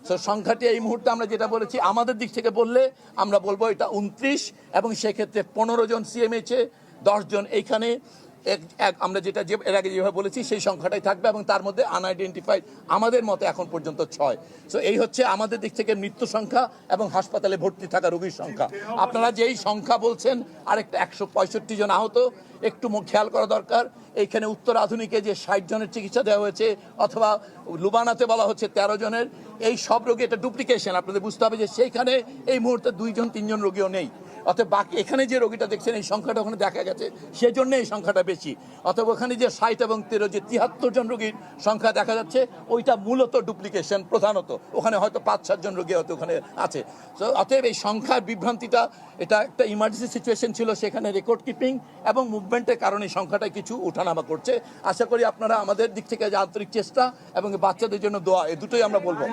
So সংখ্যাটি এই মুহূর্তে আমরা যেটা বলেছি আমাদের দিক থেকে বললে আমরা বলবো এটা 29 এবং সেক্ষেত্রে 15 জন সিএমএইচে 10 জন এইখানে আমরা যেটা এর আগে যেভাবে বলেছি সেই সংখ্যাটাই থাকবে এবং তার মধ্যে আনআইডেন্টিফাইড আমাদের মতে এখন পর্যন্ত 6। সো এই হচ্ছে আমাদের দিক থেকে মৃত্যু সংখ্যা এবং হাসপাতালে ভর্তি থাকা রোগীর সংখ্যা। আপনারা যেই সংখ্যা বলছেন আরেকটা 165 জন আহত, একটু খেয়াল করা দরকার। এইখানে উত্তর আধুনিকে যে 60 জনের চিকিৎসা দেওয়া হয়েছে অথবা লুবানাতে বলা হচ্ছে 13 জনের, এই সব রোগী এটা ডুপ্লিকেশন। আপনাদের বুঝতে হবে যে সেইখানে এই মুহূর্তে 2 জন 3 জন রোগীও নেই। অতএব বাকি এখানে যে রোগীটা দেখছেন এই সংখ্যাটা ওখানে দেখা গেছে সেজন্য এই সংখ্যাটা বেশি। অতএব ওখানে যে 60 এবং 13 যে 73 জন রোগীর সংখ্যা দেখা যাচ্ছে ওইটা মূলত ডুপ্লিকেশন প্রধানত। ওখানে হয়তো 5-7 জন রোগী হয়তো ওখানে আছে। তো অতএব এই সংখ্যার বিভ্রান্তিটা, এটা একটা ইমার্জেন্সি সিচুয়েশন ছিল, সেখানে রেকর্ড কিপিং এবং মুভমেন্টের কারণে সংখ্যাটা কিছু ওঠানামা করছে। আশা করি আপনারা আমাদের দিক থেকে যে আন্তরিক চেষ্টা এবং বাচ্চাদের জন্য দোয়া, এই দুটোই আমরা বলবো।